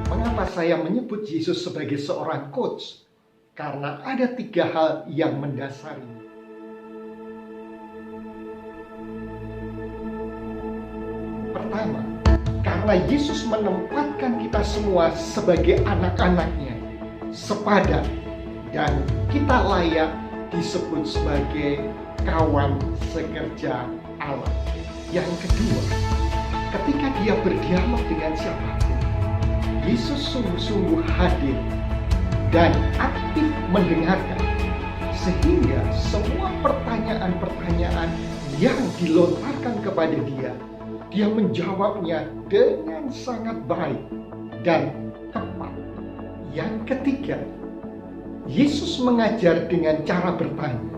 Mengapa saya menyebut Yesus sebagai seorang coach? Karena ada 3 hal yang mendasarinya. Pertama, karena Yesus menempatkan kita semua sebagai anak-anaknya, sepadan, dan kita layak disebut sebagai kawan sekerja Allah. Yang kedua, ketika dia berdialog dengan siapapun, Yesus sungguh-sungguh hadir dan aktif mendengarkan, sehingga semua pertanyaan-pertanyaan yang dilontarkan kepada dia menjawabnya dengan sangat baik dan tepat. Yang ketiga, Yesus mengajar dengan cara bertanya.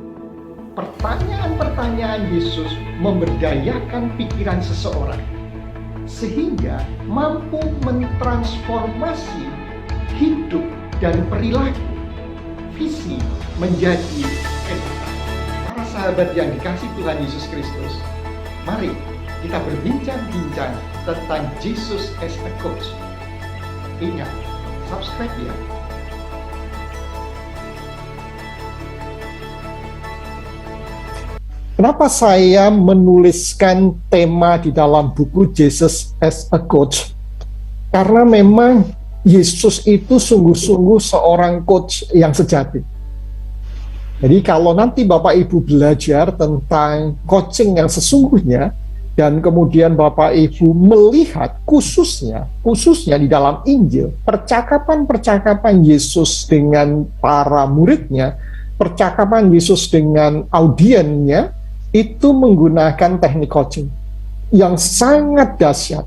Pertanyaan-pertanyaan Yesus memberdayakan pikiran seseorang, sehingga mampu mentransformasi hidup dan perilaku, visi menjadi kenyataan. Para sahabat yang dikasihi Tuhan Yesus Kristus, mari kita berbincang-bincang tentang Jesus as a coach. Ingat, subscribe ya. Kenapa saya menuliskan tema di dalam buku Jesus as a Coach? Karena memang Yesus itu sungguh-sungguh seorang coach yang sejati. Jadi kalau nanti Bapak Ibu belajar tentang coaching yang sesungguhnya, dan kemudian Bapak Ibu melihat khususnya di dalam Injil, percakapan-percakapan Yesus dengan para muridnya, percakapan Yesus dengan audiennya, itu menggunakan teknik coaching yang sangat dahsyat,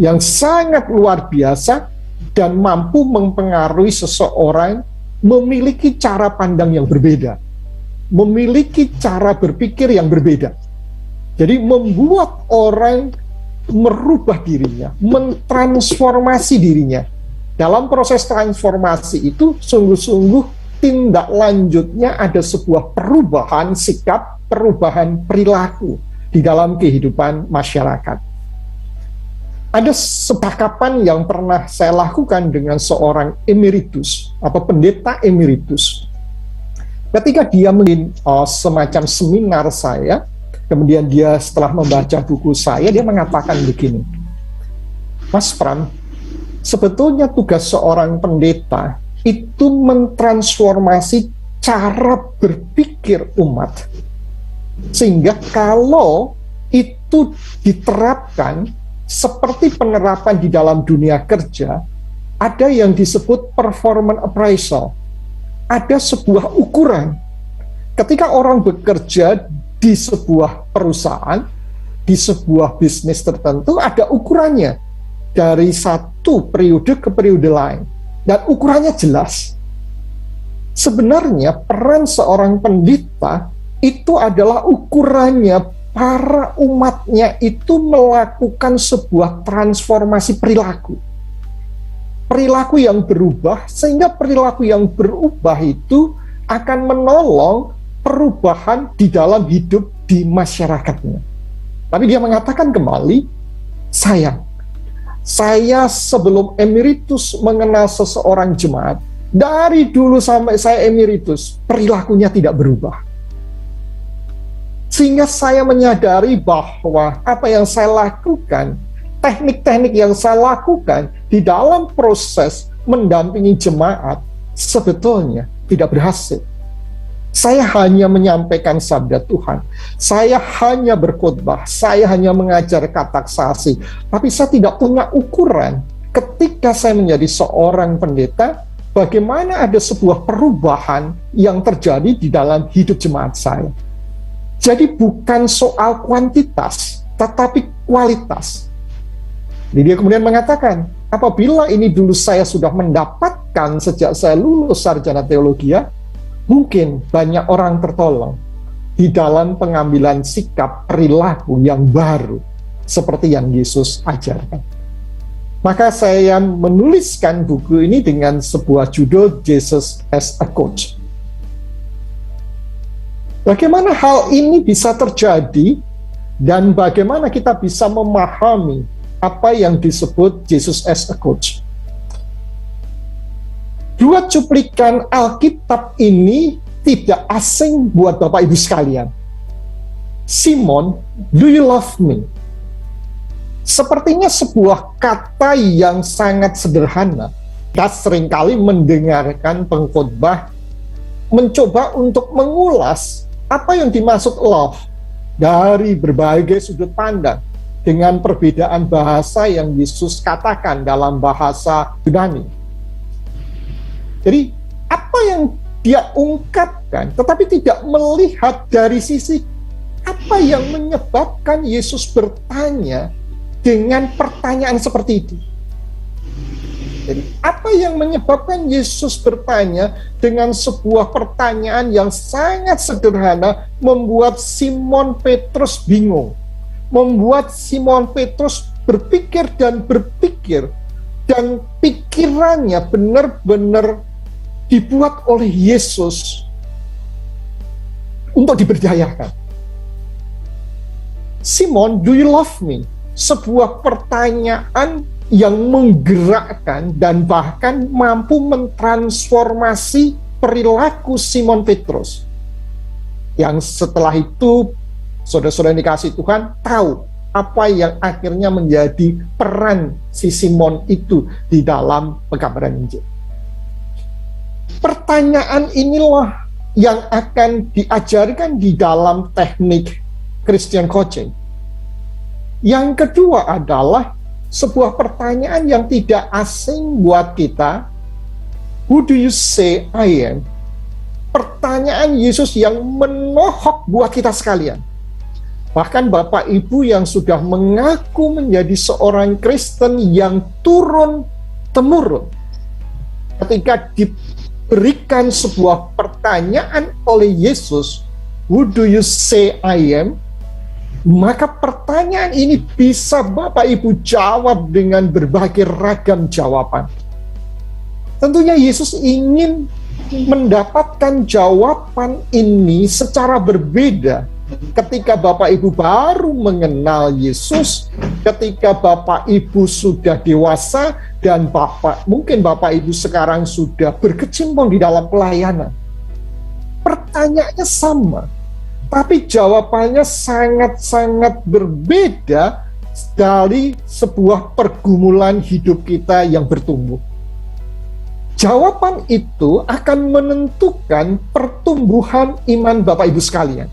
yang sangat luar biasa, dan mampu mempengaruhi seseorang memiliki cara pandang yang berbeda, memiliki cara berpikir yang berbeda. Jadi membuat orang merubah dirinya, mentransformasi dirinya. Dalam proses transformasi itu sungguh-sungguh tindak lanjutnya ada sebuah perubahan sikap, perubahan perilaku di dalam kehidupan masyarakat. Ada sepakapan yang pernah saya lakukan dengan seorang emeritus atau pendeta emeritus. Ketika dia semacam seminar saya, kemudian dia setelah membaca buku saya, dia mengatakan begini, Mas Pram, sebetulnya tugas seorang pendeta itu mentransformasi cara berpikir umat. Sehingga kalau itu diterapkan seperti penerapan di dalam dunia kerja, ada yang disebut performance appraisal. Ada sebuah ukuran. Ketika orang bekerja di sebuah perusahaan, di sebuah bisnis tertentu, ada ukurannya dari satu periode ke periode lain. Dan ukurannya jelas. Sebenarnya peran seorang pendeta itu adalah ukurannya para umatnya itu melakukan sebuah transformasi perilaku. Perilaku yang berubah, sehingga perilaku yang berubah itu akan menolong perubahan di dalam hidup di masyarakatnya. Tapi dia mengatakan kembali, sayang, saya sebelum emeritus mengenal seseorang jemaat, dari dulu sampai saya emeritus, perilakunya tidak berubah. Sehingga saya menyadari bahwa apa yang saya lakukan, teknik-teknik yang saya lakukan di dalam proses mendampingi jemaat, sebetulnya tidak berhasil. Saya hanya menyampaikan sabda Tuhan, saya hanya berkhotbah, saya hanya mengajar kataksasi, tapi saya tidak punya ukuran ketika saya menjadi seorang pendeta, bagaimana ada sebuah perubahan yang terjadi di dalam hidup jemaat saya. Jadi bukan soal kuantitas, tetapi kualitas. Jadi dia kemudian mengatakan, apabila ini dulu saya sudah mendapatkan sejak saya lulus sarjana teologi, mungkin banyak orang tertolong di dalam pengambilan sikap perilaku yang baru, seperti yang Yesus ajarkan. Maka saya menuliskan buku ini dengan sebuah judul Jesus as a Coach. Bagaimana hal ini bisa terjadi dan bagaimana kita bisa memahami apa yang disebut Jesus as a coach? Dua cuplikan Alkitab ini tidak asing buat Bapak Ibu sekalian. Simon, do you love me? Sepertinya sebuah kata yang sangat sederhana. Kita seringkali mendengarkan pengkhotbah mencoba untuk mengulas apa yang dimaksud love dari berbagai sudut pandang dengan perbedaan bahasa yang Yesus katakan dalam bahasa Yunani. Jadi apa yang dia ungkapkan tetapi tidak melihat dari sisi apa yang menyebabkan Yesus bertanya dengan pertanyaan seperti itu. Jadi, apa yang menyebabkan Yesus bertanya dengan sebuah pertanyaan yang sangat sederhana membuat Simon Petrus bingung, membuat Simon Petrus berpikir dan pikirannya benar-benar dibuat oleh Yesus untuk diberdayakan. Simon, do you love me? Sebuah pertanyaan yang menggerakkan dan bahkan mampu mentransformasi perilaku Simon Petrus. Yang setelah itu, saudara-saudara yang dikasihi Tuhan, tahu apa yang akhirnya menjadi peran si Simon itu di dalam pekabaran Injil. Pertanyaan inilah yang akan diajarkan di dalam teknik Christian coaching. Yang kedua adalah sebuah pertanyaan yang tidak asing buat kita. Who do you say I am? Pertanyaan Yesus yang menohok buat kita sekalian. Bahkan Bapak Ibu yang sudah mengaku menjadi seorang Kristen yang turun-temurun, ketika diberikan sebuah pertanyaan oleh Yesus, who do you say I am? Maka pertanyaan ini bisa Bapak Ibu jawab dengan berbagai ragam jawaban. Tentunya Yesus ingin mendapatkan jawaban ini secara berbeda ketika Bapak Ibu baru mengenal Yesus, ketika Bapak Ibu sudah dewasa, dan mungkin Bapak Ibu sekarang sudah berkecimpung di dalam pelayanan. Pertanyaannya sama, tapi jawabannya sangat-sangat berbeda dari sebuah pergumulan hidup kita yang bertumbuh. Jawaban itu akan menentukan pertumbuhan iman Bapak Ibu sekalian.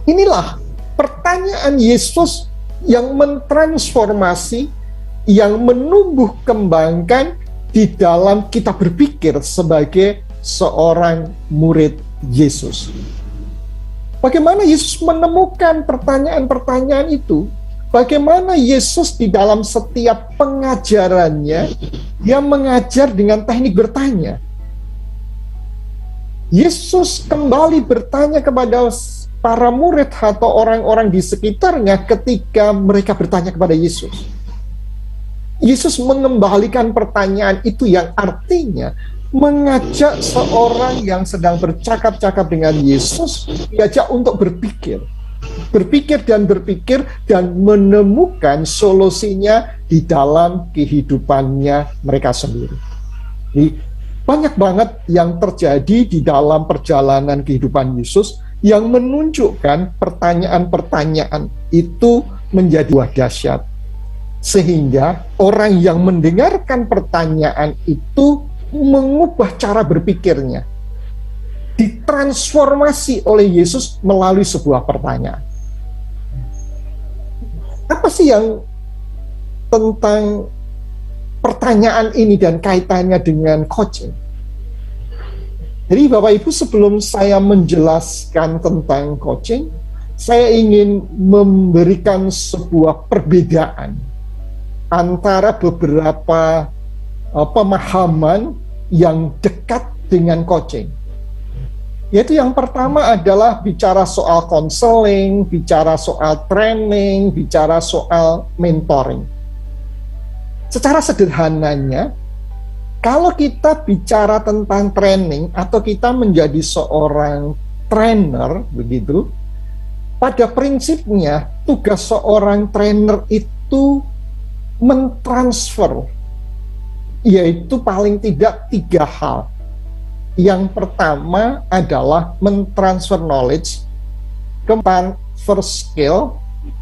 Inilah pertanyaan Yesus yang mentransformasi, yang menumbuh kembangkan di dalam kita berpikir sebagai seorang murid Yesus. Bagaimana Yesus menemukan pertanyaan-pertanyaan itu? Bagaimana Yesus di dalam setiap pengajarannya, dia mengajar dengan teknik bertanya. Yesus kembali bertanya kepada para murid atau orang-orang di sekitarnya ketika mereka bertanya kepada Yesus. Yesus mengembalikan pertanyaan itu yang artinya mengajak seorang yang sedang bercakap-cakap dengan Yesus, diajak untuk berpikir dan menemukan solusinya di dalam kehidupannya mereka sendiri. Jadi, banyak banget yang terjadi di dalam perjalanan kehidupan Yesus yang menunjukkan pertanyaan-pertanyaan itu menjadi buah dahsyat. Sehingga orang yang mendengarkan pertanyaan itu mengubah cara berpikirnya, ditransformasi oleh Yesus melalui sebuah pertanyaan. Apa sih yang tentang pertanyaan ini dan kaitannya dengan coaching? Jadi Bapak Ibu, sebelum saya menjelaskan tentang coaching, saya ingin memberikan sebuah perbedaan antara beberapa pemahaman yang dekat dengan coaching. Yaitu yang pertama adalah bicara soal konseling, bicara soal training, bicara soal mentoring. Secara sederhananya, kalau kita bicara tentang training atau kita menjadi seorang trainer, begitu. Pada prinsipnya, tugas seorang trainer itu mentransfer, yaitu paling tidak 3 hal. Yang pertama adalah mentransfer knowledge, mentransfer skill,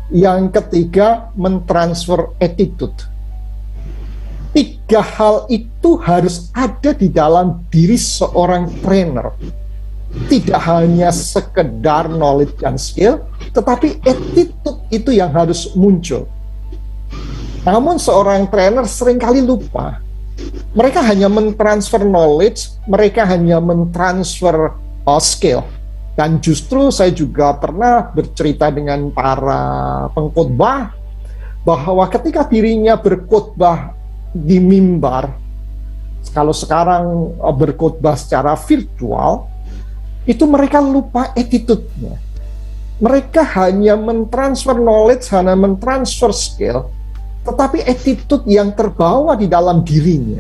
yang ketiga mentransfer attitude. 3 hal itu harus ada di dalam diri seorang trainer. Tidak hanya sekedar knowledge dan skill, tetapi attitude itu yang harus muncul. Namun seorang trainer seringkali lupa. Mereka hanya mentransfer knowledge, mereka hanya mentransfer skill. Dan justru saya juga pernah bercerita dengan para pengkhotbah bahwa ketika dirinya berkhotbah di mimbar, kalau sekarang berkhotbah secara virtual, itu mereka lupa attitude-nya. Mereka hanya mentransfer knowledge, hanya mentransfer skill, tetapi attitude yang terbawa di dalam dirinya.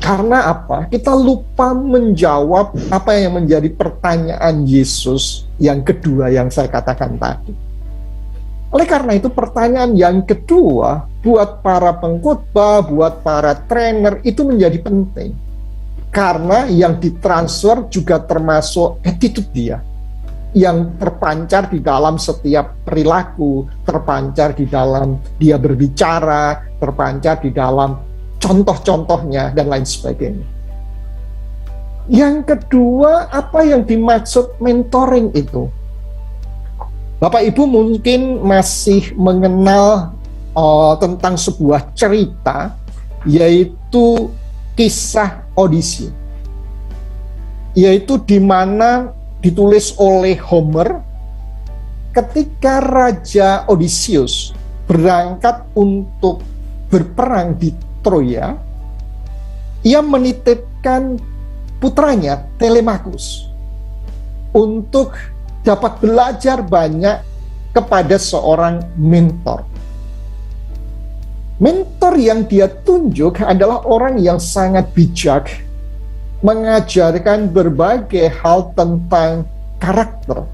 Karena apa? Kita lupa menjawab apa yang menjadi pertanyaan Yesus yang kedua yang saya katakan tadi. Oleh karena itu pertanyaan yang kedua buat para pengkhotbah, buat para trainer itu menjadi penting. Karena yang ditransfer juga termasuk attitude dia, yang terpancar di dalam setiap perilaku, terpancar di dalam dia berbicara, terpancar di dalam contoh-contohnya, dan lain sebagainya. Yang kedua, apa yang dimaksud mentoring itu? Bapak Ibu mungkin masih mengenal tentang sebuah cerita, yaitu kisah Odyssey, yaitu di mana ditulis oleh Homer ketika Raja Odysseus berangkat untuk berperang di Troya. Ia menitipkan putranya Telemachus untuk dapat belajar banyak kepada seorang mentor. Mentor yang dia tunjuk adalah orang yang sangat bijak, mengajarkan berbagai hal tentang karakter,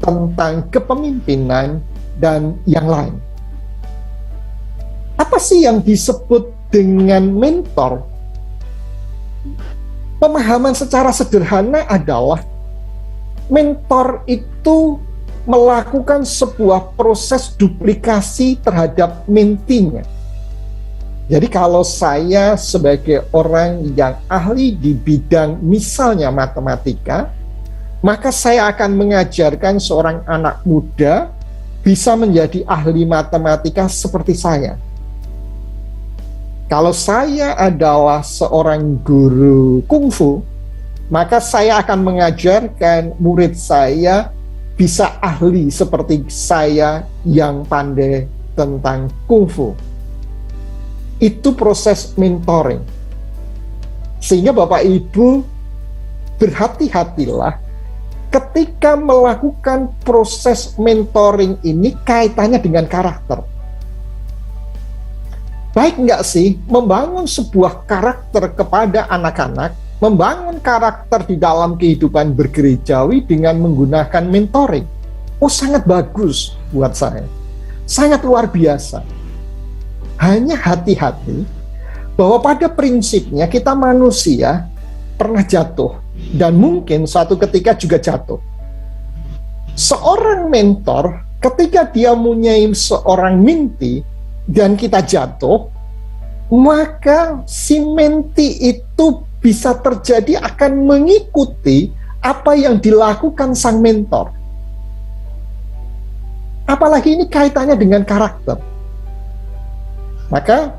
tentang kepemimpinan, dan yang lain. Apa sih yang disebut dengan mentor? Pemahaman secara sederhana adalah mentor itu melakukan sebuah proses duplikasi terhadap mentinya. Jadi kalau saya sebagai orang yang ahli di bidang misalnya matematika, maka saya akan mengajarkan seorang anak muda bisa menjadi ahli matematika seperti saya. Kalau saya adalah seorang guru kungfu, maka saya akan mengajarkan murid saya bisa ahli seperti saya yang pandai tentang kungfu. Itu proses mentoring. Sehingga Bapak Ibu berhati-hatilah ketika melakukan proses mentoring ini kaitannya dengan karakter. Baik nggak sih membangun sebuah karakter kepada anak-anak, membangun karakter di dalam kehidupan bergerejawi dengan menggunakan mentoring? Oh, sangat bagus buat saya. Sangat luar biasa. Hanya hati-hati bahwa pada prinsipnya kita manusia pernah jatuh dan mungkin suatu ketika juga jatuh. Seorang mentor ketika dia mempunyai seorang menti dan kita jatuh, maka si menti itu bisa terjadi akan mengikuti apa yang dilakukan sang mentor. Apalagi ini kaitannya dengan karakter. Maka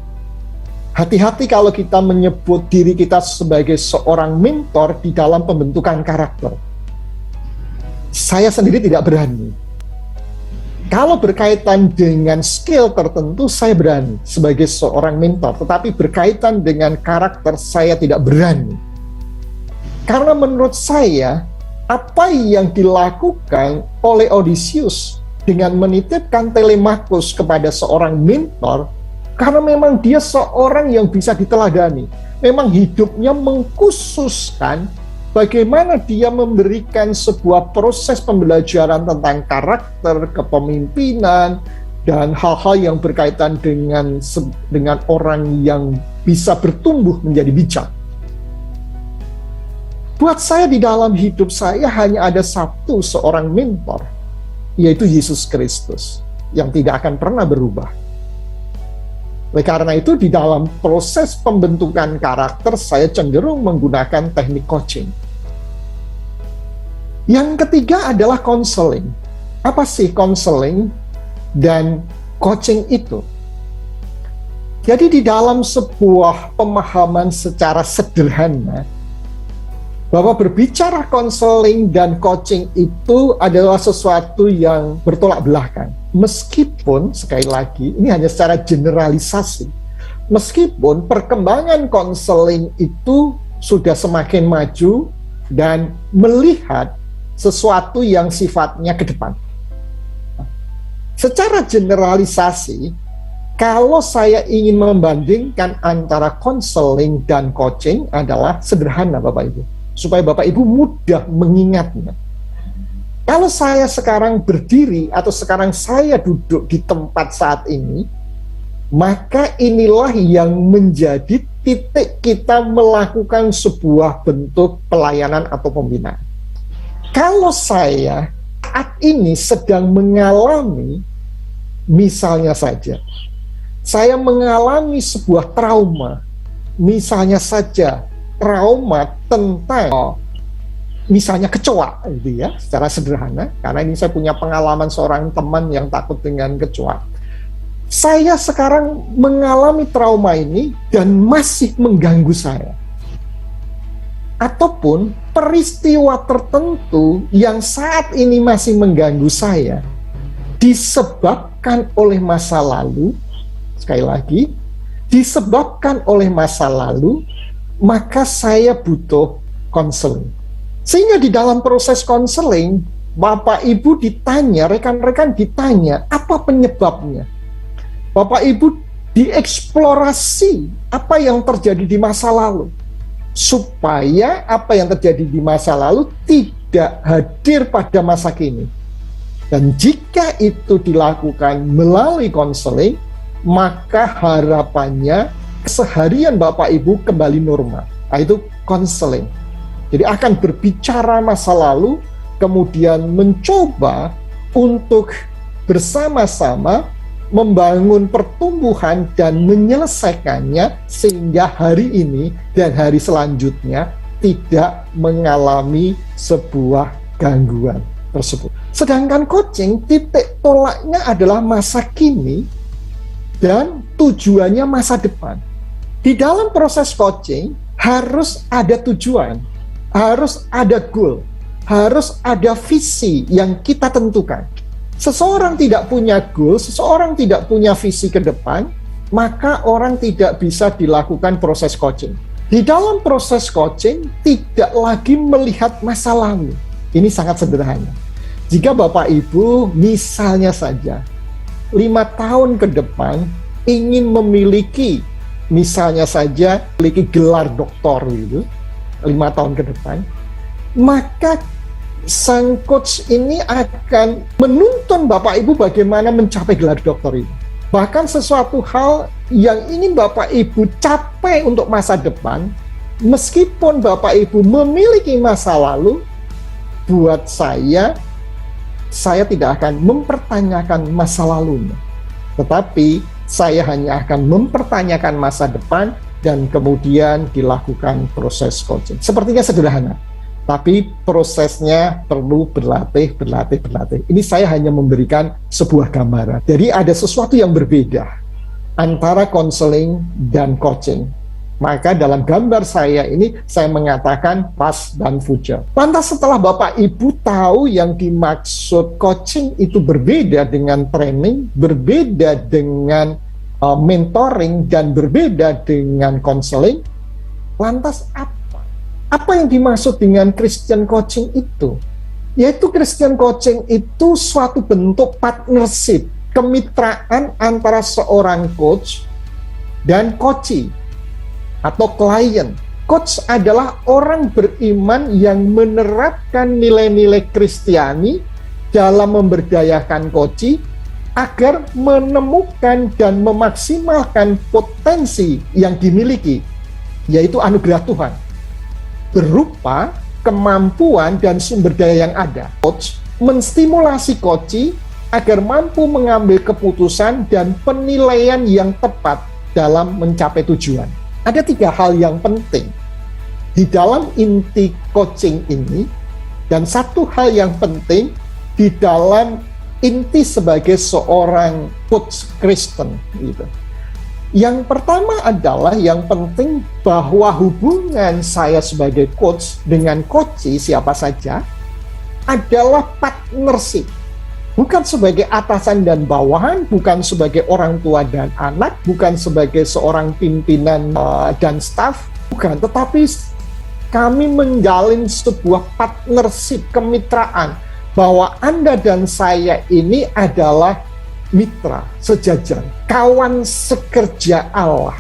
hati-hati kalau kita menyebut diri kita sebagai seorang mentor di dalam pembentukan karakter. Saya sendiri tidak berani. Kalau berkaitan dengan skill tertentu, saya berani sebagai seorang mentor. Tetapi berkaitan dengan karakter, saya tidak berani. Karena menurut saya, apa yang dilakukan oleh Odysseus dengan menitipkan Telemachus kepada seorang mentor, karena memang dia seorang yang bisa diteladani. Memang hidupnya mengkhususkan bagaimana dia memberikan sebuah proses pembelajaran tentang karakter, kepemimpinan, dan hal-hal yang berkaitan dengan orang yang bisa bertumbuh menjadi bijak. Buat saya, di dalam hidup saya hanya ada seorang mentor, yaitu Yesus Kristus, yang tidak akan pernah berubah. Oleh karena itu, di dalam proses pembentukan karakter, saya cenderung menggunakan teknik coaching. Yang ketiga adalah counseling. Apa sih counseling dan coaching itu? Jadi di dalam sebuah pemahaman secara sederhana, bahwa berbicara counseling dan coaching itu adalah sesuatu yang bertolak belakang. Meskipun, sekali lagi, ini hanya secara generalisasi, meskipun perkembangan counseling itu sudah semakin maju dan melihat sesuatu yang sifatnya ke depan. Secara generalisasi, kalau saya ingin membandingkan antara counseling dan coaching adalah sederhana, Bapak Ibu, supaya Bapak Ibu mudah mengingatnya. Kalau saya sekarang berdiri atau sekarang saya duduk di tempat saat ini, maka inilah yang menjadi titik kita melakukan sebuah bentuk pelayanan atau pembinaan. Kalau saya saat ini sedang mengalami, misalnya saja, saya mengalami sebuah trauma, misalnya saja trauma tentang misalnya kecoa, gitu ya, secara sederhana, karena ini saya punya pengalaman seorang teman yang takut dengan kecoa. Saya sekarang mengalami trauma ini dan masih mengganggu saya. Ataupun peristiwa tertentu yang saat ini masih mengganggu saya disebabkan oleh masa lalu, sekali lagi, disebabkan oleh masa lalu, maka saya butuh konseling. Sehingga di dalam proses konseling, Bapak Ibu ditanya, rekan-rekan ditanya, apa penyebabnya? Bapak Ibu dieksplorasi apa yang terjadi di masa lalu, supaya apa yang terjadi di masa lalu tidak hadir pada masa kini. Dan jika itu dilakukan melalui konseling, maka harapannya keseharian Bapak Ibu kembali normal. Nah, itu konseling. Jadi akan berbicara masa lalu, kemudian mencoba untuk bersama-sama membangun pertumbuhan dan menyelesaikannya sehingga hari ini dan hari selanjutnya tidak mengalami sebuah gangguan tersebut. Sedangkan coaching, titik tolaknya adalah masa kini dan tujuannya masa depan. Di dalam proses coaching harus ada tujuan, harus ada goal, harus ada visi yang kita tentukan. Seseorang tidak punya goal, seseorang tidak punya visi ke depan, maka orang tidak bisa dilakukan proses coaching. Di dalam proses coaching tidak lagi melihat masa lalu. Ini sangat sederhana. Jika Bapak Ibu misalnya saja 5 tahun ke depan ingin memiliki, misalnya saja memiliki gelar doktor gitu, 5 tahun ke depan, maka sang coach ini akan menuntun Bapak Ibu bagaimana mencapai gelar doktor ini. Bahkan sesuatu hal yang ingin Bapak Ibu capai untuk masa depan, meskipun Bapak Ibu memiliki masa lalu, buat saya tidak akan mempertanyakan masa lalunya. Tetapi saya hanya akan mempertanyakan masa depan dan kemudian dilakukan proses coaching. Sepertinya sederhana, tapi prosesnya perlu berlatih. Ini saya hanya memberikan sebuah gambaran. Jadi ada sesuatu yang berbeda antara counseling dan coaching. Maka dalam gambar saya ini, saya mengatakan past dan future. Lantas setelah Bapak Ibu tahu yang dimaksud coaching itu berbeda dengan training, berbeda dengan mentoring, dan berbeda dengan counseling, lantas apa yang dimaksud dengan Christian coaching itu? Yaitu Christian coaching itu suatu bentuk partnership, kemitraan antara seorang coach dan coachee atau klien. Coach adalah orang beriman yang menerapkan nilai-nilai Kristiani dalam memberdayakan coach agar menemukan dan memaksimalkan potensi yang dimiliki, yaitu anugerah Tuhan, berupa kemampuan dan sumber daya yang ada. Coach menstimulasi coach agar mampu mengambil keputusan dan penilaian yang tepat dalam mencapai tujuan. Ada 3 hal yang penting di dalam inti coaching ini, dan 1 hal yang penting di dalam inti sebagai seorang coach Kristen gitu. Yang pertama adalah yang penting bahwa hubungan saya sebagai coach dengan coach siapa saja adalah partnership. Bukan sebagai atasan dan bawahan, bukan sebagai orang tua dan anak, bukan sebagai seorang pimpinan dan staf, bukan. Tetapi kami menjalin sebuah partnership, kemitraan, bahwa Anda dan saya ini adalah mitra sejajar, kawan sekerja Allah,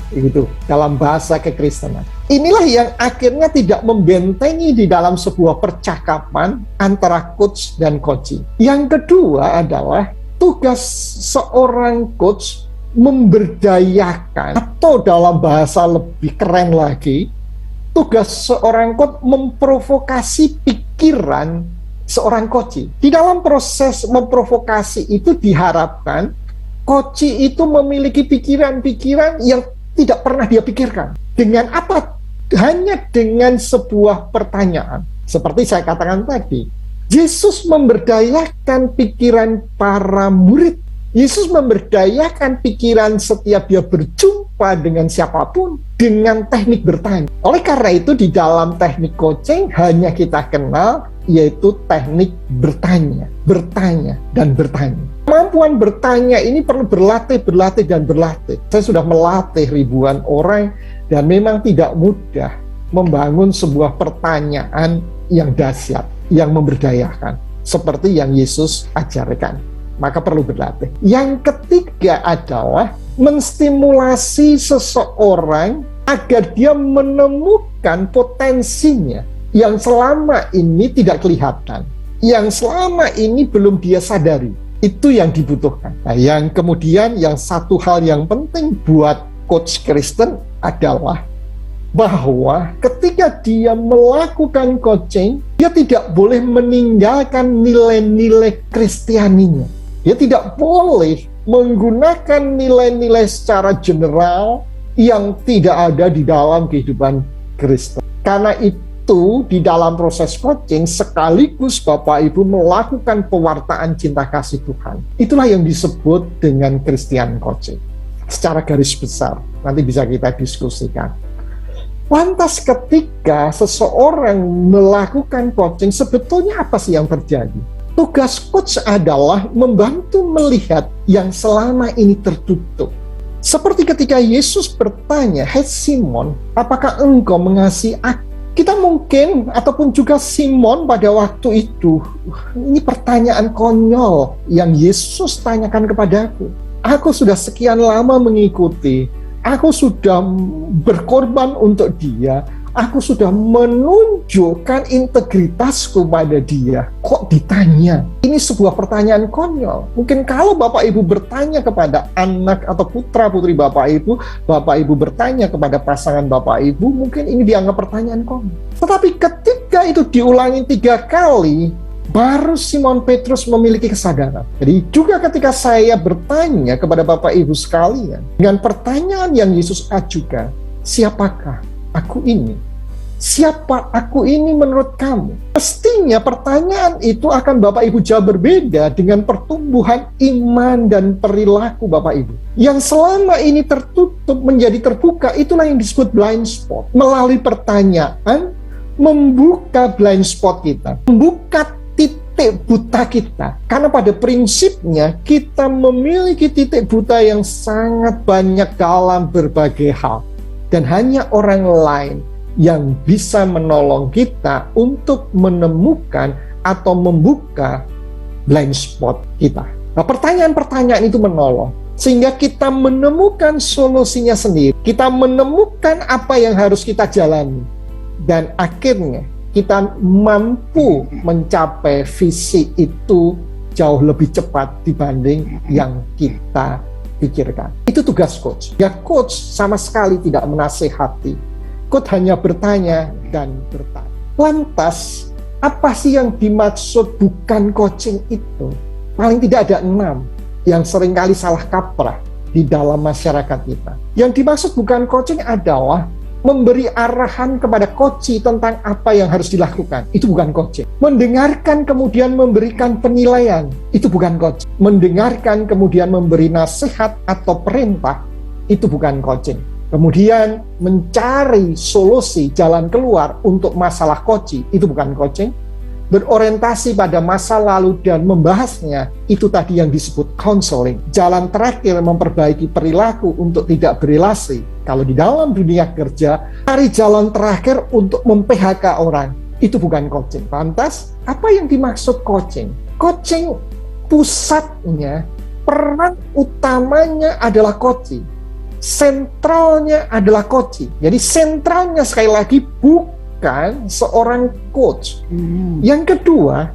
itu dalam bahasa kekristenan. Inilah yang akhirnya tidak membentengi di dalam sebuah percakapan antara coach dan coachee. Yang kedua adalah tugas seorang coach memberdayakan, atau dalam bahasa lebih keren lagi, tugas seorang coach memprovokasi pikiran seorang coachee. Di dalam proses memprovokasi itu diharapkan coachee itu memiliki pikiran-pikiran yang tidak pernah dia pikirkan. Dengan apa? Hanya dengan sebuah pertanyaan. Seperti saya katakan tadi, Yesus memberdayakan pikiran para murid. Yesus memberdayakan pikiran setiap dia berjumpa dengan siapapun dengan teknik bertanya. Oleh karena itu di dalam teknik coaching hanya kita kenal yaitu teknik bertanya, dan bertanya. Kemampuan bertanya ini perlu berlatih, dan berlatih. Saya sudah melatih ribuan orang dan memang tidak mudah membangun sebuah pertanyaan yang dahsyat, yang memberdayakan, seperti yang Yesus ajarkan. Maka perlu berlatih. Yang ketiga adalah menstimulasi seseorang agar dia menemukan potensinya yang selama ini tidak kelihatan, yang selama ini belum dia sadari. Itu yang dibutuhkan. Nah, yang kemudian yang satu hal yang penting buat coach Kristen adalah bahwa ketika dia melakukan coaching, dia tidak boleh meninggalkan nilai-nilai Kristianinya. Dia tidak boleh menggunakan nilai-nilai secara general yang tidak ada di dalam kehidupan Kristen. Karena itu di dalam proses coaching sekaligus Bapak Ibu melakukan pewartaan cinta kasih Tuhan. Itulah yang disebut dengan Christian coaching. Secara garis besar, nanti bisa kita diskusikan. Lantas ketika seseorang melakukan coaching, sebetulnya apa sih yang terjadi? Tugas coach adalah membantu melihat yang selama ini tertutup. Seperti ketika Yesus bertanya, "Hai Simon, apakah engkau mengasihi aku?" Kita mungkin, ataupun juga Simon pada waktu itu, ini pertanyaan konyol yang Yesus tanyakan kepadaku. Aku sudah sekian lama mengikuti, aku sudah berkorban untuk dia, aku sudah menunjukkan integritasku pada dia. Kok ditanya? Ini sebuah pertanyaan konyol. Mungkin kalau Bapak Ibu bertanya kepada anak atau putra-putri Bapak Ibu bertanya kepada pasangan Bapak Ibu, mungkin ini dianggap pertanyaan konyol. Tetapi ketika itu diulangi 3 kali, baru Simon Petrus memiliki kesadaran. Jadi juga ketika saya bertanya kepada Bapak Ibu sekalian, dengan pertanyaan yang Yesus ajukan, siapakah aku ini? Siapa aku ini menurut kamu? Pastinya pertanyaan itu akan Bapak Ibu jawab berbeda dengan pertumbuhan iman dan perilaku Bapak Ibu. Yang selama ini tertutup menjadi terbuka, itulah yang disebut blind spot. Melalui pertanyaan, membuka blind spot kita, membuka titik buta kita. Karena pada prinsipnya kita memiliki titik buta yang sangat banyak dalam berbagai hal. Dan hanya orang lain yang bisa menolong kita untuk menemukan atau membuka blind spot kita. Nah, pertanyaan-pertanyaan itu menolong. Sehingga kita menemukan solusinya sendiri. Kita menemukan apa yang harus kita jalani. Dan akhirnya kita mampu mencapai visi itu jauh lebih cepat dibanding yang kita pikirkan. Itu tugas coach. Ya, coach sama sekali tidak menasehati. Coach hanya bertanya dan bertanya. Lantas, apa sih yang dimaksud bukan coaching itu? Paling tidak ada 6 yang seringkali salah kaprah di dalam masyarakat kita. Yang dimaksud bukan coaching adalah memberi arahan kepada coach tentang apa yang harus dilakukan. Itu bukan coaching. Mendengarkan kemudian memberikan penilaian. Itu bukan coaching. Mendengarkan kemudian memberi nasihat atau perintah. Itu bukan coaching. Kemudian mencari solusi jalan keluar untuk masalah coaching. Itu bukan coaching. Berorientasi pada masa lalu dan membahasnya, itu tadi yang disebut counseling. Jalan terakhir memperbaiki perilaku untuk tidak berelasi. Kalau di dalam dunia kerja, cari jalan terakhir untuk mem-PHK orang. Itu bukan coaching. Pantas, apa yang dimaksud coaching? Coaching pusatnya, peran utamanya adalah coaching. Sentralnya adalah coaching. Jadi sentralnya sekali lagi bukan seorang coach. Yang kedua,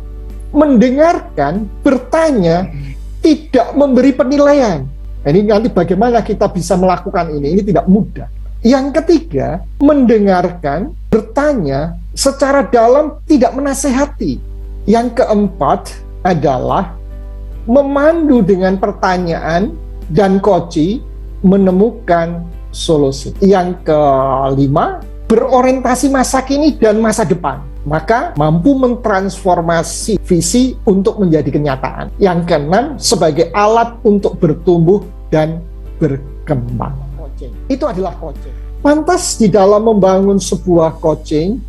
mendengarkan, bertanya, tidak memberi penilaian. Ini nanti bagaimana kita bisa melakukan ini tidak mudah. Yang ketiga, mendengarkan, bertanya, secara dalam tidak menasehati. Yang keempat adalah memandu dengan pertanyaan dan coaching menemukan solusi. Yang kelima, berorientasi masa kini dan masa depan. Maka mampu mentransformasi visi untuk menjadi kenyataan. Yang keenam, sebagai alat untuk bertumbuh dan berkembang. Coaching. Itu adalah coaching. Pantas di dalam membangun sebuah coaching,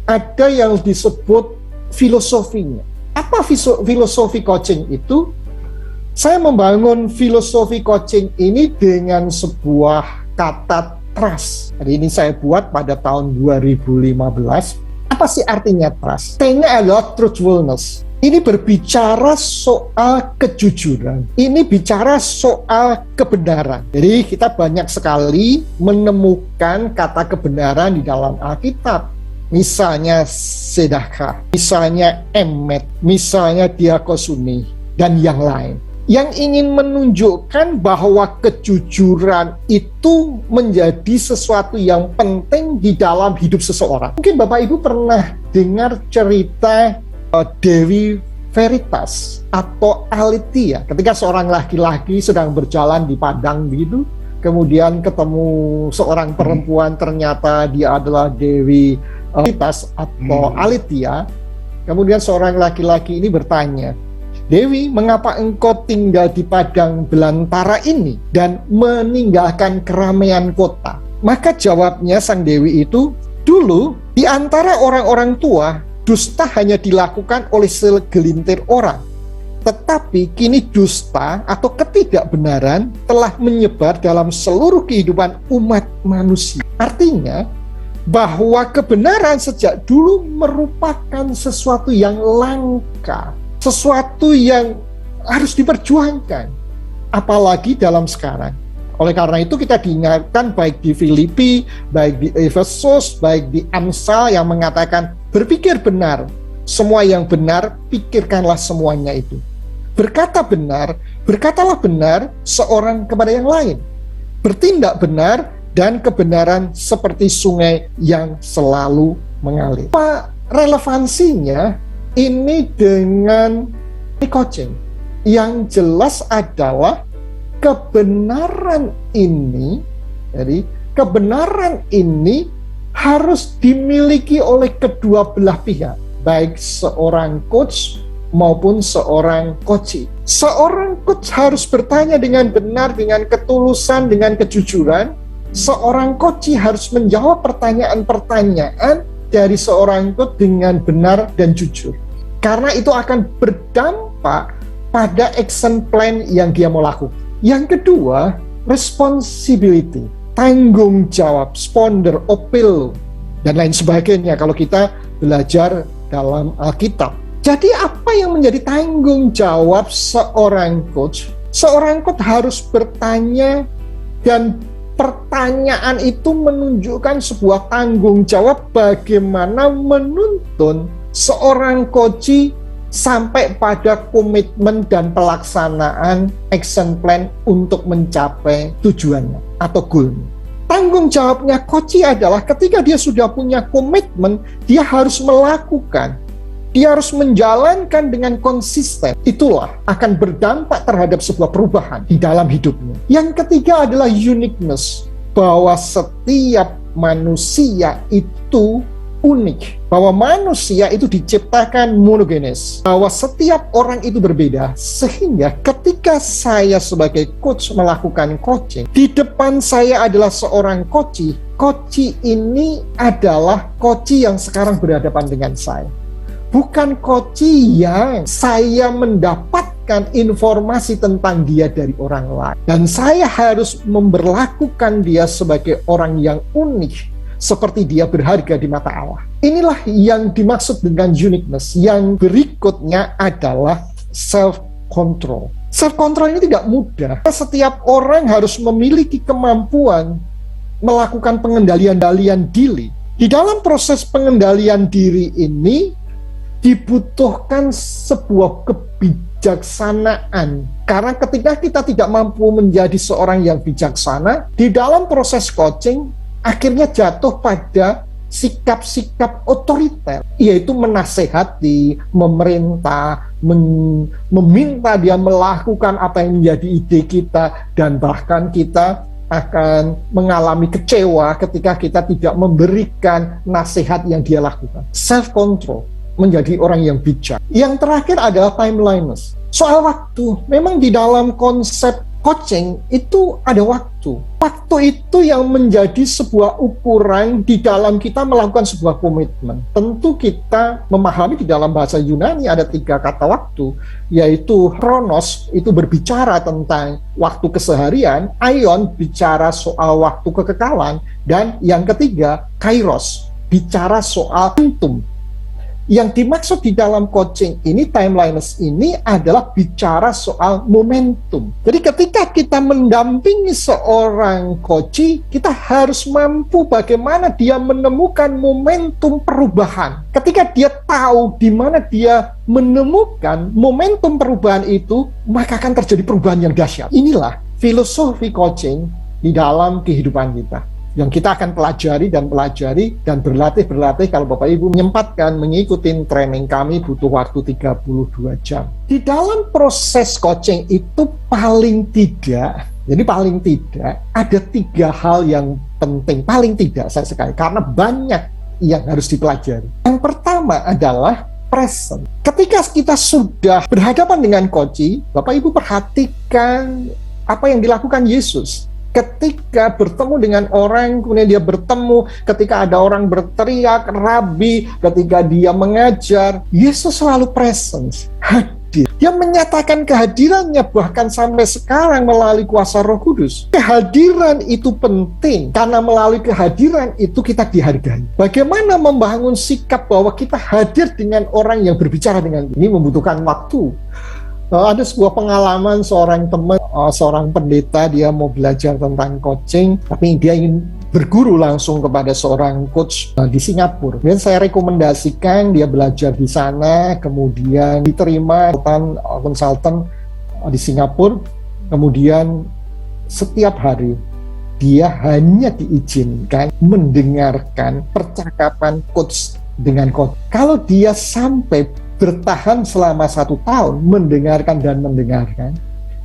ada yang disebut filosofinya. Apa filosofi coaching itu? Saya membangun filosofi coaching ini dengan sebuah kata trust. Jadi ini saya buat pada tahun 2015. Apa sih artinya trust? T-nya adalah truthfulness. Ini berbicara soal kejujuran. Ini bicara soal kebenaran. Jadi kita banyak sekali menemukan kata kebenaran di dalam Alkitab. Misalnya sedekah, misalnya emet, misalnya diakosuni, dan yang lain. Yang ingin menunjukkan bahwa kejujuran itu menjadi sesuatu yang penting di dalam hidup seseorang. Mungkin Bapak Ibu pernah dengar cerita Dewi Veritas atau Alitia. Ketika seorang laki-laki sedang berjalan di padang begitu, kemudian ketemu seorang perempuan, ternyata dia adalah Dewi Veritas atau Alitia. Kemudian seorang laki-laki ini bertanya, Dewi, mengapa engkau tinggal di padang belantara ini dan meninggalkan keramaian kota? Maka jawabnya sang Dewi itu, dulu di antara orang-orang tua, dusta hanya dilakukan oleh segelintir orang. Tetapi kini dusta atau ketidakbenaran telah menyebar dalam seluruh kehidupan umat manusia. Artinya, bahwa kebenaran sejak dulu merupakan sesuatu yang langka. Sesuatu yang harus diperjuangkan, apalagi dalam sekarang. Oleh karena itu kita diingatkan baik di Filipi, baik di Efesus, baik di Amsal yang mengatakan berpikir benar, semua yang benar, pikirkanlah semuanya itu. Berkata benar, berkatalah benar seorang kepada yang lain. Bertindak benar dan kebenaran seperti sungai yang selalu mengalir. Apa relevansinya ini dengan coaching? Yang jelas adalah kebenaran ini, jadi kebenaran ini harus dimiliki oleh kedua belah pihak, baik seorang coach maupun seorang coachee. Seorang coach harus bertanya dengan benar, dengan ketulusan, dengan kejujuran. Seorang coachee harus menjawab pertanyaan-pertanyaan dari seorang coach dengan benar dan jujur. Karena itu akan berdampak pada action plan yang dia mau lakukan. Yang kedua, responsibility, tanggung jawab, sponder, opil, dan lain sebagainya kalau kita belajar dalam Alkitab. Jadi apa yang menjadi tanggung jawab seorang coach? Seorang coach harus bertanya, dan pertanyaan itu menunjukkan sebuah tanggung jawab bagaimana menuntun seorang coach sampai pada komitmen dan pelaksanaan action plan untuk mencapai tujuannya atau goalnya. Tanggung jawabnya coach adalah ketika dia sudah punya komitmen, dia harus melakukan, dia harus menjalankan dengan konsisten. Itulah akan berdampak terhadap sebuah perubahan di dalam hidupnya. Yang ketiga adalah uniqueness, bahwa setiap manusia itu unik, bahwa manusia itu diciptakan monogenes, bahwa setiap orang itu berbeda, sehingga ketika saya sebagai coach melakukan coaching, di depan saya adalah seorang coach ini adalah coach yang sekarang berhadapan dengan saya, bukan coach yang saya mendapatkan informasi tentang dia dari orang lain, dan saya harus memperlakukan dia sebagai orang yang unik, seperti dia berharga di mata Allah. Inilah yang dimaksud dengan uniqueness. Yang berikutnya adalah self-control. Self-control ini tidak mudah. Setiap orang harus memiliki kemampuan melakukan pengendalian diri. Di dalam proses pengendalian diri ini dibutuhkan sebuah kebijaksanaan. Karena ketika kita tidak mampu menjadi seorang yang bijaksana, di dalam proses coaching, akhirnya jatuh pada sikap-sikap otoriter, yaitu menasehati, memerintah, meminta dia melakukan apa yang menjadi ide kita, dan bahkan kita akan mengalami kecewa ketika kita tidak memberikan nasihat yang dia lakukan. Self-control, menjadi orang yang bijak. Yang terakhir adalah timeliness. Soal waktu, memang di dalam konsep coaching itu ada waktu. Waktu itu yang menjadi sebuah ukuran di dalam kita melakukan sebuah komitmen. Tentu kita memahami di dalam bahasa Yunani ada 3 kata waktu, yaitu chronos, itu berbicara tentang waktu keseharian, aion, bicara soal waktu kekekalan, dan yang ketiga, kairos, bicara soal momentum. Yang dimaksud di dalam coaching ini, timeliness ini adalah bicara soal momentum. Jadi ketika kita mendampingi seorang coach, kita harus mampu bagaimana dia menemukan momentum perubahan. Ketika dia tahu di mana dia menemukan momentum perubahan itu, maka akan terjadi perubahan yang dahsyat. Inilah filosofi coaching di dalam kehidupan kita, yang kita akan pelajari dan berlatih kalau Bapak Ibu menyempatkan mengikuti training kami butuh waktu 32 jam. Di dalam proses coaching itu paling tidak ada 3 hal yang penting, paling tidak saya sekali, karena banyak yang harus dipelajari. Yang pertama adalah present. Ketika kita sudah berhadapan dengan coach, Bapak Ibu perhatikan apa yang dilakukan Yesus. Ketika bertemu dengan orang, kemudian dia bertemu, ketika ada orang berteriak, rabi, ketika dia mengajar, Yesus selalu presence, hadir. Dia menyatakan kehadirannya bahkan sampai sekarang melalui kuasa Roh Kudus. Kehadiran itu penting, karena melalui kehadiran itu kita dihargai. Bagaimana membangun sikap bahwa kita hadir dengan orang yang berbicara dengan ini membutuhkan waktu. Ada sebuah pengalaman seorang teman, seorang pendeta, dia mau belajar tentang coaching, tapi dia ingin berguru langsung kepada seorang coach di Singapura. Kemudian saya rekomendasikan dia belajar di sana, kemudian diterima konsultan di Singapura, kemudian setiap hari dia hanya diizinkan mendengarkan percakapan coach dengan coach. Kalau dia sampai bertahan selama 1 tahun mendengarkan,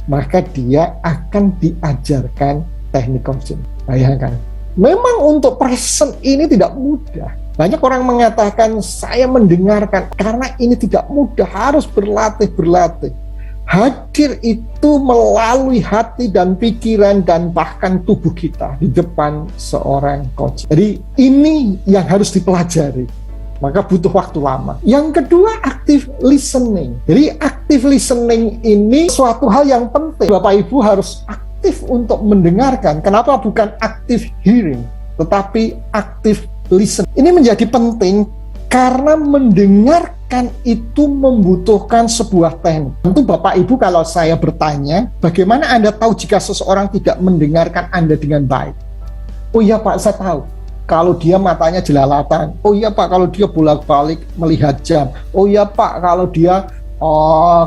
maka dia akan diajarkan teknik coaching. Bayangkan, memang untuk present ini tidak mudah. Banyak orang mengatakan saya mendengarkan, karena ini tidak mudah, harus berlatih. Hadir itu melalui hati dan pikiran dan bahkan tubuh kita di depan seorang coach. Jadi ini yang harus dipelajari. Maka butuh waktu lama. Yang kedua, active listening. Jadi active listening ini suatu hal yang penting. Bapak Ibu harus aktif untuk mendengarkan. Kenapa bukan active hearing, tetapi active listening? Ini menjadi penting karena mendengarkan mendengarkan itu membutuhkan sebuah teknik. Tentu Bapak Ibu, kalau saya bertanya, bagaimana Anda tahu jika seseorang tidak mendengarkan Anda dengan baik? Oh iya Pak, saya tahu. Kalau dia matanya jelalatan. Oh iya Pak, kalau dia bolak-balik melihat jam. Oh iya Pak, kalau dia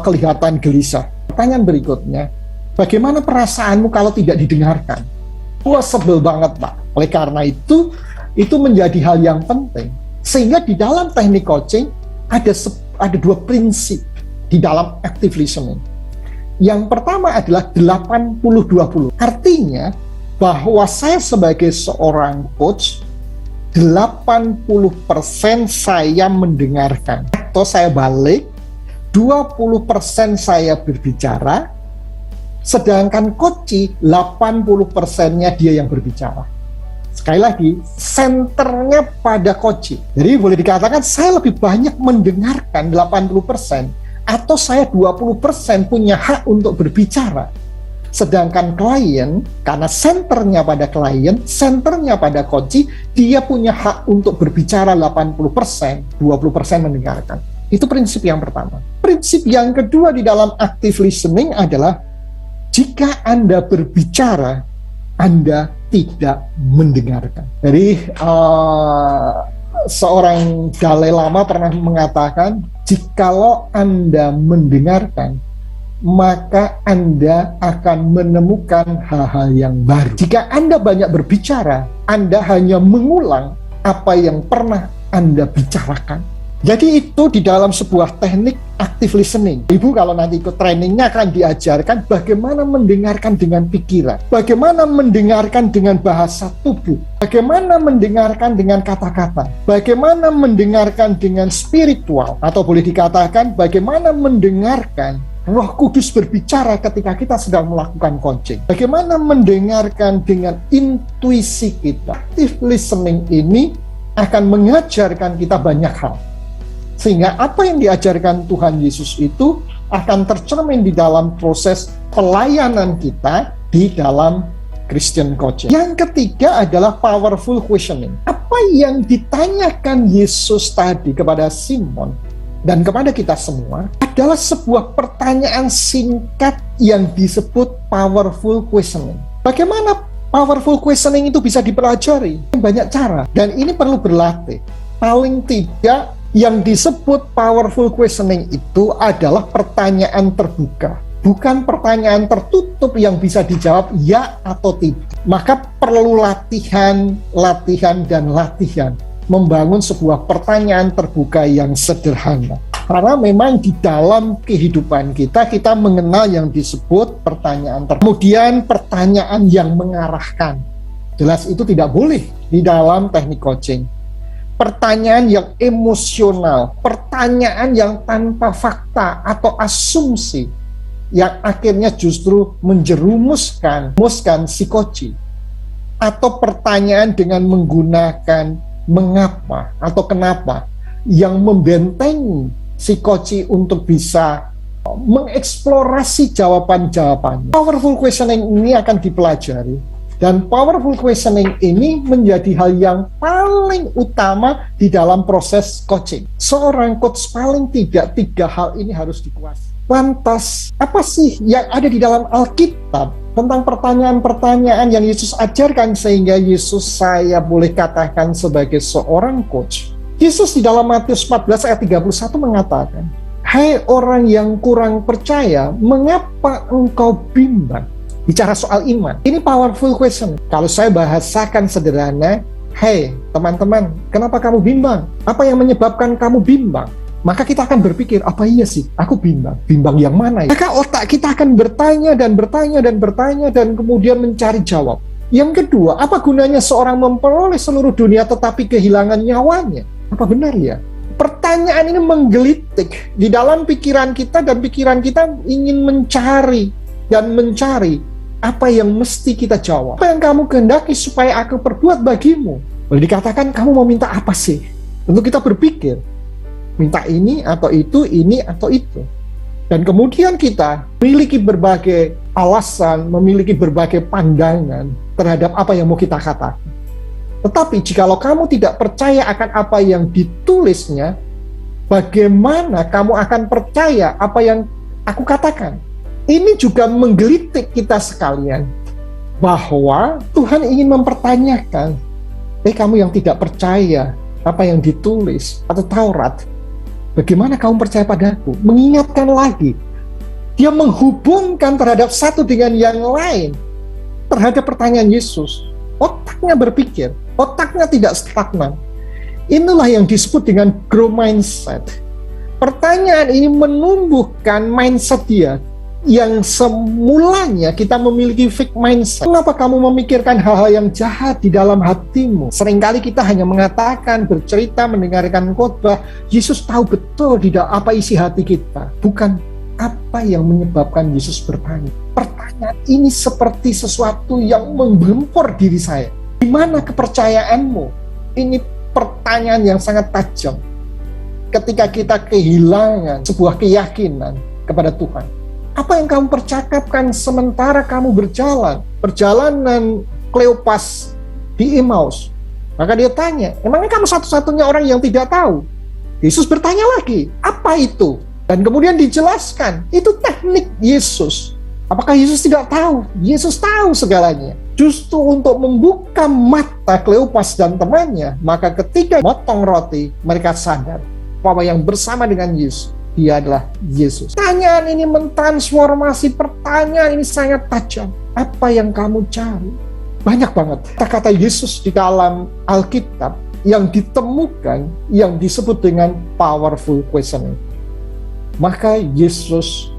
kelihatan gelisah. Pertanyaan berikutnya, bagaimana perasaanmu kalau tidak didengarkan? Wah, sebel banget Pak. Oleh karena itu menjadi hal yang penting. Sehingga di dalam teknik coaching ada dua prinsip di dalam active listening. Yang pertama adalah 80-20. Artinya bahwa saya sebagai seorang coach, 80% saya mendengarkan. Atau saya balik, 20% saya berbicara, sedangkan coach 80%-nya dia yang berbicara. Sekali lagi, senternya pada coach. Jadi boleh dikatakan saya lebih banyak mendengarkan 80%, atau saya 20% punya hak untuk berbicara. Sedangkan klien, karena senternya pada klien, senternya pada coach, dia punya hak untuk berbicara 80%, 20% mendengarkan. Itu prinsip yang pertama. Prinsip yang kedua di dalam active listening adalah jika Anda berbicara, Anda tidak mendengarkan. Jadi seorang Dalai Lama pernah mengatakan, jikalau Anda mendengarkan, maka Anda akan menemukan hal-hal yang baru. Jika Anda banyak berbicara, Anda hanya mengulang apa yang pernah Anda bicarakan. Jadi itu di dalam sebuah teknik active listening. Ibu kalau nanti ikut trainingnya akan diajarkan bagaimana mendengarkan dengan pikiran, bagaimana mendengarkan dengan bahasa tubuh, bagaimana mendengarkan dengan kata-kata, bagaimana mendengarkan dengan spiritual, atau boleh dikatakan bagaimana mendengarkan Roh Kudus berbicara ketika kita sedang melakukan coaching. Bagaimana mendengarkan dengan intuisi kita. Active listening ini akan mengajarkan kita banyak hal. Sehingga apa yang diajarkan Tuhan Yesus itu akan tercermin di dalam proses pelayanan kita di dalam Christian coaching. Yang ketiga adalah powerful questioning. Apa yang ditanyakan Yesus tadi kepada Simon dan kepada kita semua adalah sebuah pertanyaan singkat yang disebut powerful questioning. Bagaimana powerful questioning itu bisa dipelajari? Banyak cara, dan ini perlu berlatih. Paling tidak yang disebut powerful questioning itu adalah pertanyaan terbuka, bukan pertanyaan tertutup yang bisa dijawab ya atau tidak. Maka perlu latihan membangun sebuah pertanyaan terbuka yang sederhana. Karena memang di dalam kehidupan kita mengenal yang disebut pertanyaan terbuka. Kemudian pertanyaan yang mengarahkan. Jelas itu tidak boleh di dalam teknik coaching. Pertanyaan yang emosional, pertanyaan yang tanpa fakta atau asumsi, yang akhirnya justru menjerumuskan si coach. Atau pertanyaan dengan menggunakan mengapa atau kenapa yang membentengi si coach untuk bisa mengeksplorasi jawaban-jawabannya. Powerful questioning ini akan dipelajari, dan powerful questioning ini menjadi hal yang paling utama di dalam proses coaching. Seorang coach paling tidak 3 hal ini harus dikuasai. Lantas, apa sih yang ada di dalam Alkitab tentang pertanyaan-pertanyaan yang Yesus ajarkan sehingga Yesus saya boleh katakan sebagai seorang coach? Yesus di dalam Matius 14 ayat 31 mengatakan, "Hai orang yang kurang percaya, mengapa engkau bimbang?" Bicara soal iman. Ini powerful question. Kalau saya bahasakan sederhana, "Hai teman-teman, kenapa kamu bimbang? Apa yang menyebabkan kamu bimbang?" Maka kita akan berpikir, apa iya sih? Aku bimbang. Bimbang yang mana ya? Maka otak kita akan bertanya dan kemudian mencari jawab. Yang kedua, apa gunanya seorang memperoleh seluruh dunia tetapi kehilangan nyawanya? Apa benar ya? Pertanyaan ini menggelitik di dalam pikiran kita, dan pikiran kita ingin mencari apa yang mesti kita jawab. Apa yang kamu kehendaki supaya aku perbuat bagimu? Boleh dikatakan kamu mau minta apa sih? Tentu kita berpikir, minta ini atau itu, ini atau itu. Dan kemudian kita memiliki berbagai alasan, memiliki berbagai pandangan terhadap apa yang mau kita katakan. Tetapi jikalau kamu tidak percaya akan apa yang ditulisnya, Bagaimana kamu akan percaya apa yang aku katakan? Ini juga menggelitik kita sekalian, bahwa Tuhan ingin mempertanyakan, kamu yang tidak percaya apa yang ditulis atau Taurat, bagaimana kamu percaya padaku? Mengingatkan lagi, dia menghubungkan terhadap satu dengan yang lain, terhadap pertanyaan Yesus. Otaknya berpikir, otaknya tidak stagnan. Inilah yang disebut dengan growth mindset. Pertanyaan ini menumbuhkan mindset dia, yang semulanya kita memiliki fixed mindset. Kenapa kamu memikirkan hal-hal yang jahat di dalam hatimu? Seringkali kita hanya mengatakan, bercerita, mendengarkan khotbah. Yesus tahu betul tidak apa isi hati kita. Bukan apa yang menyebabkan Yesus bertanya. Pertanyaan ini seperti sesuatu yang menggempur diri saya. Di mana kepercayaanmu? Ini pertanyaan yang sangat tajam. Ketika kita kehilangan sebuah keyakinan kepada Tuhan. Apa yang kamu percakapkan sementara kamu berjalan? Perjalanan Kleopas di Emmaus. Maka dia tanya, emangnya kamu satu-satunya orang yang tidak tahu? Yesus bertanya lagi, apa itu? Dan kemudian dijelaskan, itu teknik Yesus. Apakah Yesus tidak tahu? Yesus tahu segalanya. Justru untuk membuka mata Kleopas dan temannya, maka ketika motong roti, mereka sadar bahwa yang bersama dengan Yesus, dia adalah Yesus. Pertanyaan ini mentransformasi, pertanyaan ini sangat tajam. Apa yang kamu cari? Banyak banget kata-kata Yesus di dalam Alkitab yang ditemukan, yang disebut dengan powerful questioning. Maka Yesus,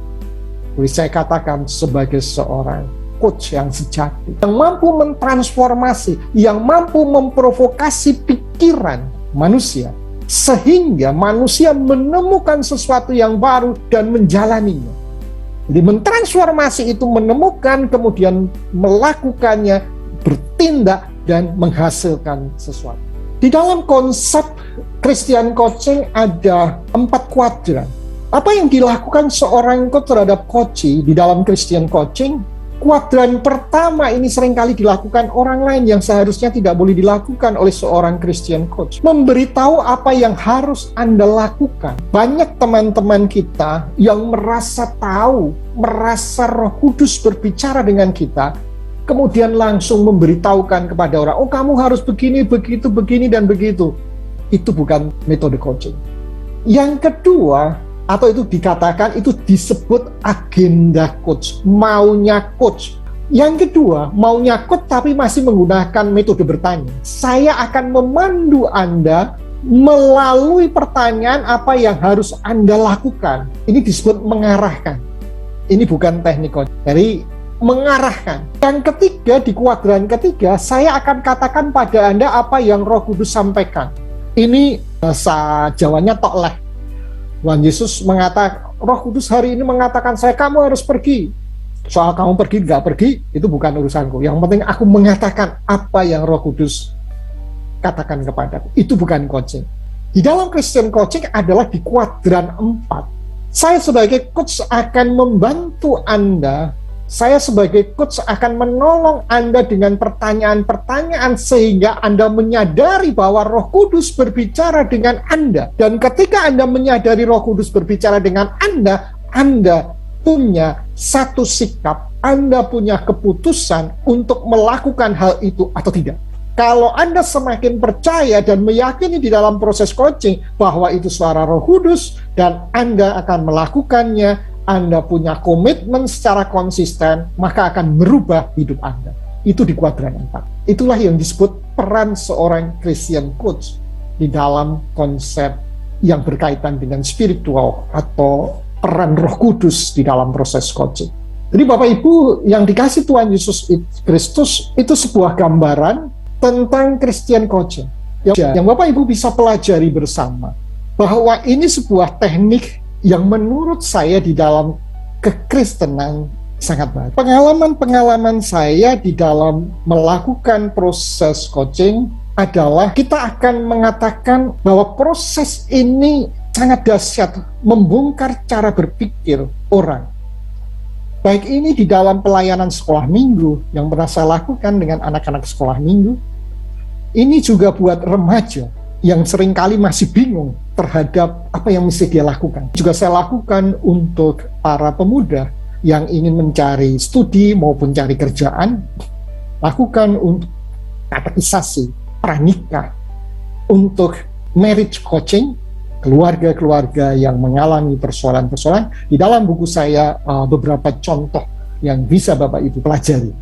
boleh saya katakan sebagai seorang coach yang sejati, yang mampu mentransformasi, yang mampu memprovokasi pikiran manusia, sehingga manusia menemukan sesuatu yang baru dan menjalaninya. Jadi mentransformasi itu menemukan, kemudian melakukannya, bertindak, dan menghasilkan sesuatu. Di dalam konsep Christian coaching ada 4 kuadran. Apa yang dilakukan seorang coach terhadap coachee di dalam Christian coaching? Kuadran pertama ini seringkali dilakukan orang lain yang seharusnya tidak boleh dilakukan oleh seorang Christian coach. Memberitahu apa yang harus Anda lakukan. Banyak teman-teman kita yang merasa tahu, merasa Roh Kudus berbicara dengan kita, kemudian langsung memberitahukan kepada orang, oh kamu harus begini, begitu, begini, dan begitu. Itu bukan metode coaching. Yang kedua, atau itu dikatakan, itu disebut agenda coach, maunya coach. Yang kedua, maunya coach tapi masih menggunakan metode bertanya. Saya akan memandu Anda melalui pertanyaan apa yang harus Anda lakukan. Ini disebut mengarahkan. Ini bukan teknik coach. Jadi mengarahkan. Yang ketiga, di kuadran ketiga, saya akan katakan pada Anda apa yang Roh Kudus sampaikan. Ini bahasa Jawanya tokleh. Tuhan Yesus mengatakan, Roh Kudus hari ini mengatakan saya, kamu harus pergi. Soal kamu pergi, nggak pergi, itu bukan urusanku. Yang penting aku mengatakan apa yang Roh Kudus katakan kepadaku. Itu bukan coaching. Di dalam Christian coaching adalah di kuadran 4. Saya sebagai coach akan membantu Anda. Saya sebagai coach akan menolong Anda dengan pertanyaan-pertanyaan sehingga Anda menyadari bahwa Roh Kudus berbicara dengan Anda. Dan ketika Anda menyadari Roh Kudus berbicara dengan Anda punya satu sikap, Anda punya keputusan untuk melakukan hal itu atau tidak. Kalau Anda semakin percaya dan meyakini di dalam proses coaching bahwa itu suara Roh Kudus dan Anda akan melakukannya, Anda punya komitmen secara konsisten, maka akan merubah hidup Anda. Itu di kuadran 4. Itulah yang disebut peran seorang Christian coach di dalam konsep yang berkaitan dengan spiritual atau peran Roh Kudus di dalam proses coaching. Jadi Bapak Ibu yang dikasih Tuhan Yesus Kristus, itu sebuah gambaran tentang Christian coaching. Yang Bapak Ibu bisa pelajari bersama. Bahwa ini sebuah teknik yang menurut saya di dalam kekristenan sangat baik. Pengalaman-pengalaman saya di dalam melakukan proses coaching adalah kita akan mengatakan bahwa proses ini sangat dahsyat, membongkar cara berpikir orang. Baik ini di dalam pelayanan sekolah minggu yang pernah saya lakukan dengan anak-anak sekolah minggu, ini juga buat remaja yang seringkali masih bingung terhadap apa yang mesti dia lakukan. Juga saya lakukan untuk para pemuda yang ingin mencari studi maupun cari kerjaan, lakukan untuk katekisasi, pranikah, untuk marriage coaching, keluarga-keluarga yang mengalami persoalan-persoalan. Di dalam buku saya beberapa contoh yang bisa Bapak Ibu pelajari.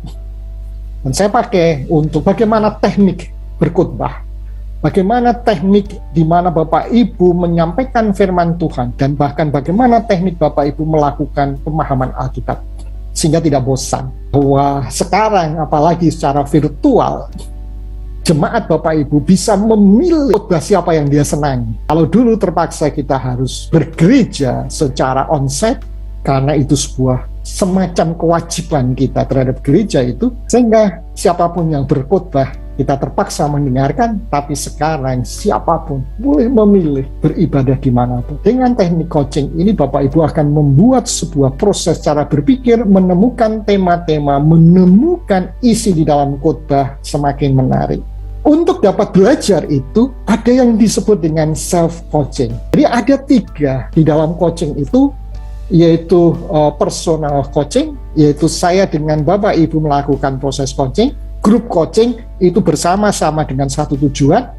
Dan saya pakai untuk bagaimana teknik berkhotbah, bagaimana teknik di mana Bapak Ibu menyampaikan firman Tuhan, dan bahkan bagaimana teknik Bapak Ibu melakukan pemahaman Alkitab sehingga tidak bosan. Bahwa sekarang apalagi secara virtual, jemaat Bapak Ibu bisa memilih khotbah siapa yang dia senangi. Kalau dulu terpaksa kita harus bergereja secara onsite karena itu sebuah semacam kewajiban kita terhadap gereja itu, sehingga siapapun yang berkhotbah kita terpaksa mendengarkan. Tapi sekarang siapapun boleh memilih beribadah dimanapun. Dengan teknik coaching ini Bapak Ibu akan membuat sebuah proses cara berpikir, menemukan tema-tema, menemukan isi di dalam khotbah semakin menarik. Untuk dapat belajar itu ada yang disebut dengan self coaching. Jadi ada 3 di dalam coaching itu, yaitu personal coaching, yaitu saya dengan Bapak Ibu melakukan proses coaching. Group coaching itu bersama-sama dengan satu tujuan.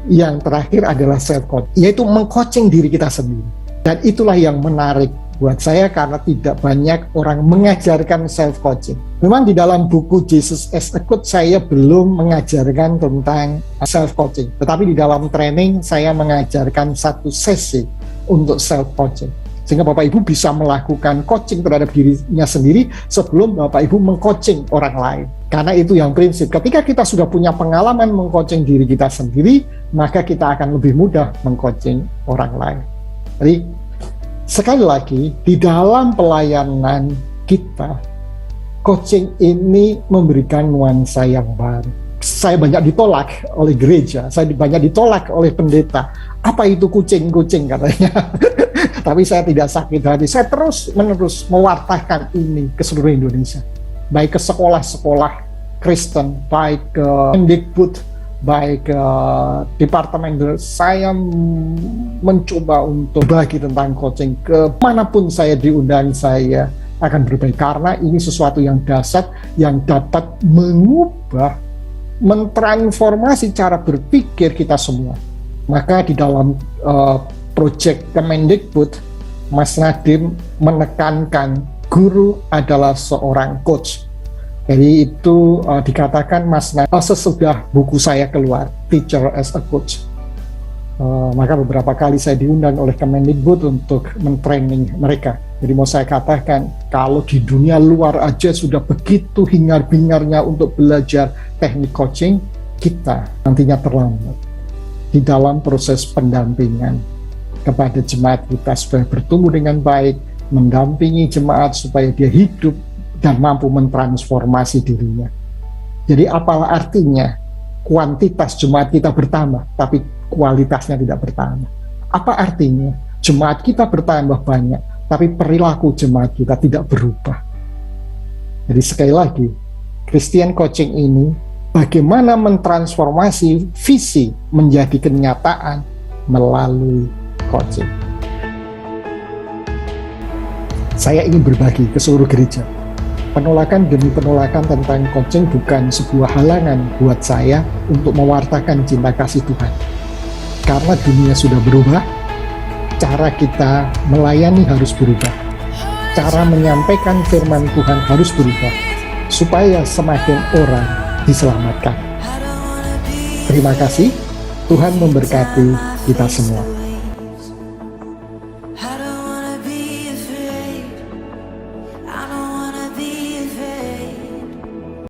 Yang terakhir adalah self coaching, yaitu mengcoaching diri kita sendiri. Dan itulah yang menarik buat saya, karena tidak banyak orang mengajarkan self coaching. Memang di dalam buku Jesus as a Coach saya belum mengajarkan tentang self coaching, tetapi di dalam training saya mengajarkan satu sesi untuk self coaching, sehingga Bapak Ibu bisa melakukan coaching terhadap dirinya sendiri sebelum Bapak Ibu mengcoaching orang lain. Karena itu yang prinsip, ketika kita sudah punya pengalaman mengcoaching diri kita sendiri, maka kita akan lebih mudah mengcoaching orang lain. Jadi sekali lagi, di dalam pelayanan kita, coaching ini memberikan nuansa yang baru. Saya banyak ditolak oleh gereja, saya banyak ditolak oleh pendeta. Apa itu kucing-kucing katanya. Tapi saya tidak sakit hati, saya terus-menerus mewartakan ini ke seluruh Indonesia. Baik ke sekolah-sekolah Kristen, baik ke Mendikbud, baik ke departemen. Saya mencoba untuk bagi tentang coaching. Kemanapun saya diundang, saya akan berbagi. Karena ini sesuatu yang dahsyat, yang dapat mengubah, mentransformasi cara berpikir kita semua. Maka di dalam proyek Kemendikbud, Mas Nadiem menekankan guru adalah seorang coach. Jadi itu dikatakan Mas Nadiem sesudah buku saya keluar, Teacher as a Coach. Maka beberapa kali saya diundang oleh Kemendikbud untuk mentraining mereka. Jadi mau saya katakan, kalau di dunia luar aja sudah begitu hingar-bingarnya untuk belajar teknik coaching, kita nantinya terlambat di dalam proses pendampingan kepada jemaat kita supaya bertumbuh dengan baik, mendampingi jemaat supaya dia hidup dan mampu mentransformasi dirinya. Jadi apalah artinya kuantitas jemaat kita bertambah, tapi kualitasnya tidak bertambah? Apa artinya jemaat kita bertambah banyak, tapi perilaku jemaat kita tidak berubah? Jadi sekali lagi, Christian Coaching ini bagaimana mentransformasi visi menjadi kenyataan melalui coaching. Saya ingin berbagi ke seluruh gereja. Penolakan demi penolakan tentang coaching bukan sebuah halangan buat saya untuk mewartakan cinta kasih Tuhan. Karena dunia sudah berubah, cara kita melayani harus berubah. Cara menyampaikan firman Tuhan harus berubah, supaya semakin orang diselamatkan. Terima kasih, Tuhan memberkati kita semua.